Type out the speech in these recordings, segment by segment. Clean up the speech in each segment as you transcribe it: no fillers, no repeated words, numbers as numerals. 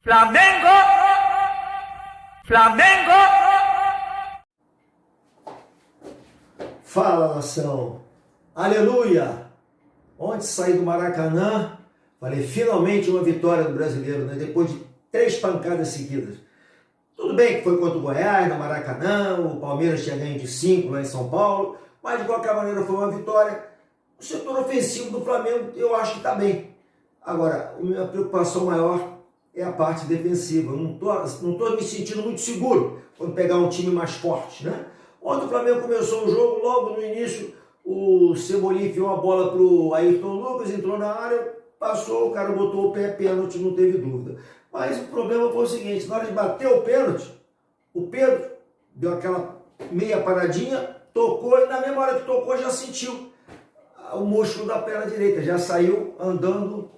Flamengo! Flamengo! Fala, nação! Aleluia! Ontem saí do Maracanã, falei, finalmente uma vitória do brasileiro, né? Depois de 3 pancadas seguidas. Tudo bem que foi contra o Goiás, no Maracanã, o Palmeiras tinha ganho de 5 lá em São Paulo, mas de qualquer maneira foi uma vitória. O setor ofensivo do Flamengo eu acho que está bem. Agora, a minha preocupação maior é a parte defensiva. Eu não tô me sentindo muito seguro quando pegar um time mais forte, né? Ontem o Flamengo começou o jogo, logo no início o Cebolinha enfiou a bola para o Ayrton Lucas, entrou na área, passou, o cara botou o pé, pênalti, não teve dúvida. Mas o problema foi o seguinte, na hora de bater o pênalti, o Pedro deu aquela meia paradinha, tocou e na mesma hora que tocou já sentiu o músculo da perna direita, já saiu andando,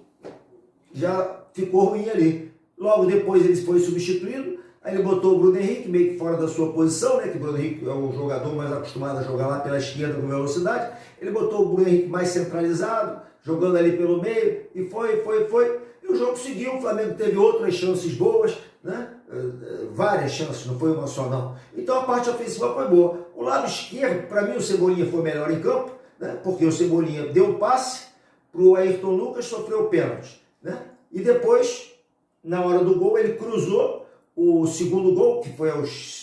já ficou ruim ali. Logo depois ele foi substituído, aí ele botou o Bruno Henrique meio que fora da sua posição, né? Que o Bruno Henrique é um jogador mais acostumado a jogar lá pela esquerda com velocidade. Ele botou o Bruno Henrique mais centralizado, jogando ali pelo meio, e foi. E o jogo seguiu, o Flamengo teve outras chances boas, né? Várias chances, não foi uma só não. Então a parte ofensiva foi boa. O lado esquerdo, para mim o Cebolinha foi melhor em campo, né? Porque o Cebolinha deu o passe para o Ayrton Lucas, sofreu o pênalti, né? E depois, na hora do gol, ele cruzou o segundo gol, que foi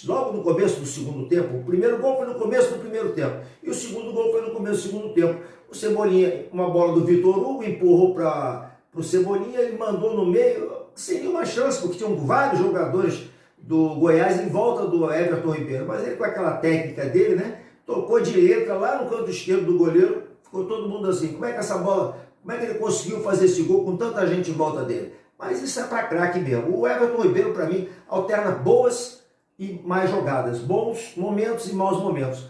logo no começo do segundo tempo. O primeiro gol foi no começo do primeiro tempo. E o segundo gol foi no começo do segundo tempo. O Cebolinha, uma bola do Vitor Hugo, empurrou para o Cebolinha, ele mandou no meio, sem nenhuma chance, porque tinham vários jogadores do Goiás em volta do Everton Ribeiro. Mas ele, com aquela técnica dele, né, tocou de letra lá no canto esquerdo do goleiro, ficou todo mundo assim, como é que essa bola, como é que ele conseguiu fazer esse gol com tanta gente em volta dele? Mas isso é para craque mesmo. O Everton Ribeiro, para mim, alterna boas e mais jogadas. Bons momentos e maus momentos.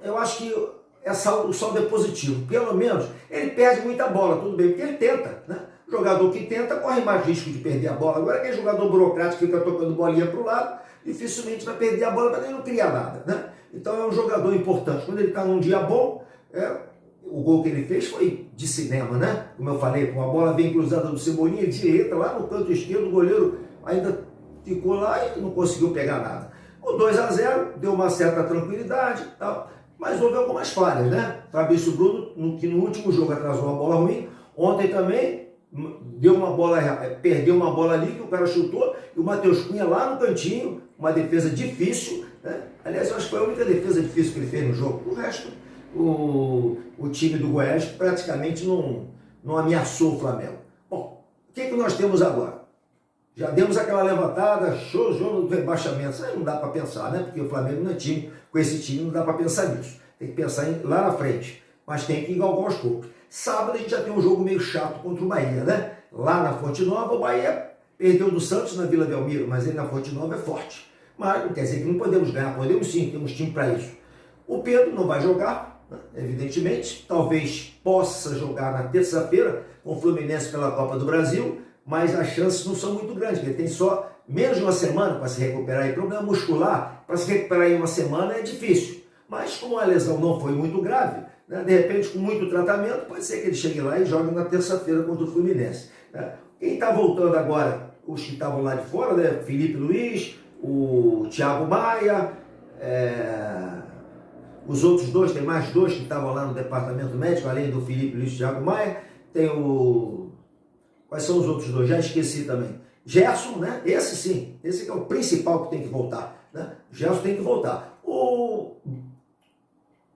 Eu acho que o saldo é positivo. Pelo menos, ele perde muita bola, tudo bem, porque ele tenta, né? O jogador que tenta corre mais risco de perder a bola. Agora, aquele jogador burocrático que fica tocando bolinha para o lado, dificilmente vai perder a bola, mas ele não cria nada, né? Então, é um jogador importante. Quando ele está num dia bom, o gol que ele fez foi de cinema, né? Como eu falei, com a bola bem cruzada do Cebolinha, direita, lá no canto esquerdo, o goleiro ainda ficou lá e não conseguiu pegar nada. O 2-0 deu uma certa tranquilidade, tal, mas houve algumas falhas, né? Fabrício Bruno, que no último jogo atrasou uma bola ruim, ontem também perdeu uma bola ali que o cara chutou, e o Matheus Cunha lá no cantinho, uma defesa difícil, né? Aliás, eu acho que foi a única defesa difícil que ele fez no jogo. O resto, o time do Goiás praticamente não ameaçou o Flamengo. Bom, o que nós temos agora? Já demos aquela levantada, jogo do rebaixamento. Isso aí não dá para pensar, né? Porque o Flamengo não é time, com esse time não dá para pensar nisso. Tem que pensar lá na frente, mas tem que engalgar aos poucos. Sábado a gente já tem um jogo meio chato contra o Bahia, né? Lá na Fonte Nova, o Bahia perdeu do Santos na Vila Belmiro, mas ele na Fonte Nova é forte. Mas não quer dizer que não podemos ganhar, podemos sim, temos time para isso. O Pedro não vai jogar, evidentemente, talvez possa jogar na terça-feira com o Fluminense pela Copa do Brasil, mas as chances não são muito grandes, porque ele tem só menos de uma semana para se recuperar, e problema muscular, para se recuperar em uma semana é difícil. Mas como a lesão não foi muito grave, né, de repente com muito tratamento, pode ser que ele chegue lá e jogue na terça-feira contra o Fluminense, né? Quem está voltando agora, os que estavam lá de fora, né, Felipe Luiz, o Thiago Maia, os outros dois, tem mais dois que estavam lá no departamento médico, além do Felipe Luiz e Thiago Maia, tem quais são os outros dois? Já esqueci também. Gerson, né? Esse sim, esse que é o principal que tem que voltar, né? Gerson tem que voltar. O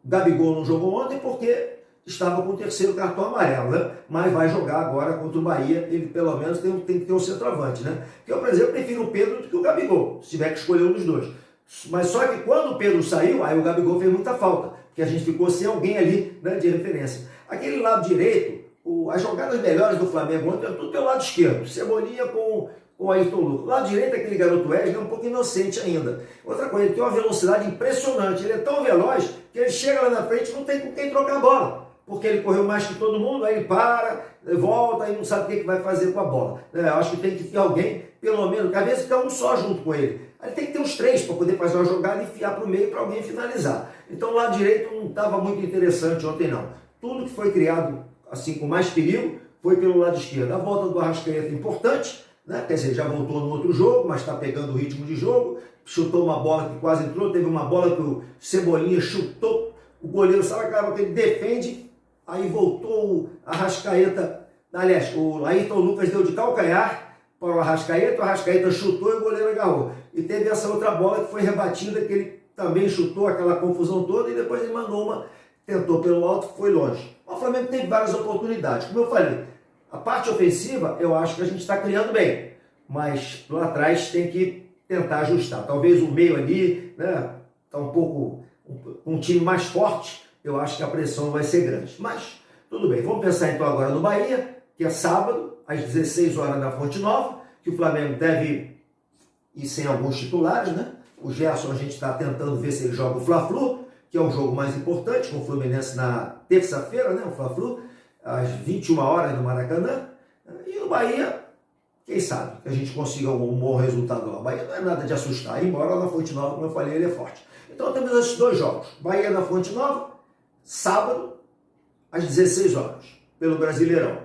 Gabigol não jogou ontem porque estava com o 3º cartão amarelo, né? Mas vai jogar agora contra o Bahia, ele pelo menos tem que ter um centroavante, né? Porque eu, por exemplo, prefiro o Pedro do que o Gabigol, se tiver que escolher um dos dois. Mas só que quando o Pedro saiu, aí o Gabigol fez muita falta, porque a gente ficou sem alguém ali, né, de referência. Aquele lado direito, as jogadas melhores do Flamengo ontem, tudo pelo lado esquerdo, Cebolinha com o Ayrton Lucas. O lado direito, aquele garoto Wesley é um pouco inocente ainda. Outra coisa, ele tem uma velocidade impressionante, ele é tão veloz que ele chega lá na frente e não tem com quem trocar a bola, porque ele correu mais que todo mundo, aí ele para, volta e não sabe o que vai fazer com a bola. Eu acho que tem que ter alguém, pelo menos, que às vezes fica um só junto com ele. Aí tem que ter uns 3 para poder fazer uma jogada e enfiar para o meio para alguém finalizar. Então o lado direito não estava muito interessante ontem não. Tudo que foi criado assim com mais perigo foi pelo lado esquerdo. A volta do Arrascaeta é importante, né? Quer dizer, já voltou no outro jogo, mas está pegando o ritmo de jogo, chutou uma bola que quase entrou, teve uma bola que o Cebolinha chutou, o goleiro, sabe aquela que ele defende, aí voltou o Arrascaeta, aliás, o Ayrton Lucas deu de calcanhar para o Arrascaeta chutou e o goleiro agarrou. E teve essa outra bola que foi rebatida, que ele também chutou, aquela confusão toda, e depois ele mandou uma, tentou pelo alto, foi longe. O Flamengo teve várias oportunidades. Como eu falei, a parte ofensiva eu acho que a gente está criando bem, mas lá atrás tem que tentar ajustar. Talvez o meio ali, né, está um pouco, um time mais forte, eu acho que a pressão vai ser grande. Mas tudo bem, vamos pensar então agora no Bahia, que é sábado, às 16 horas na Fonte Nova, que o Flamengo deve ir sem alguns titulares, né? O Gerson a gente está tentando ver se ele joga o Fla-Flu, que é o jogo mais importante, com o Fluminense na terça-feira, né? O Fla-Flu, às 21 horas no Maracanã. E no Bahia, quem sabe que a gente consiga um bom resultado lá. O Bahia não é nada de assustar, embora na Fonte Nova, como eu falei, ele é forte. Então temos esses dois jogos. Bahia na Fonte Nova, sábado, às 16 horas, pelo Brasileirão.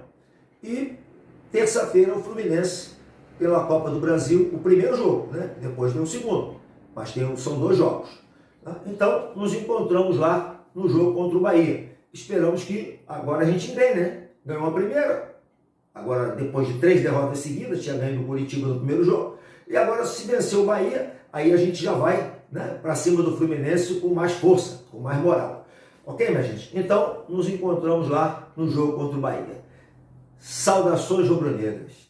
E terça-feira o Fluminense, pela Copa do Brasil, o primeiro jogo, né? Depois vem o segundo. Mas são dois jogos. Tá? Então, nos encontramos lá no jogo contra o Bahia. Esperamos que agora a gente ganhe, né? Ganhou a primeira. Agora, depois de 3 derrotas seguidas, tinha ganho do Curitiba no primeiro jogo. E agora, se vencer o Bahia, aí a gente já vai, né, para cima do Fluminense com mais força, com mais moral. Ok, minha gente? Então, nos encontramos lá no jogo contra o Bahia. Saudações rubro-negras.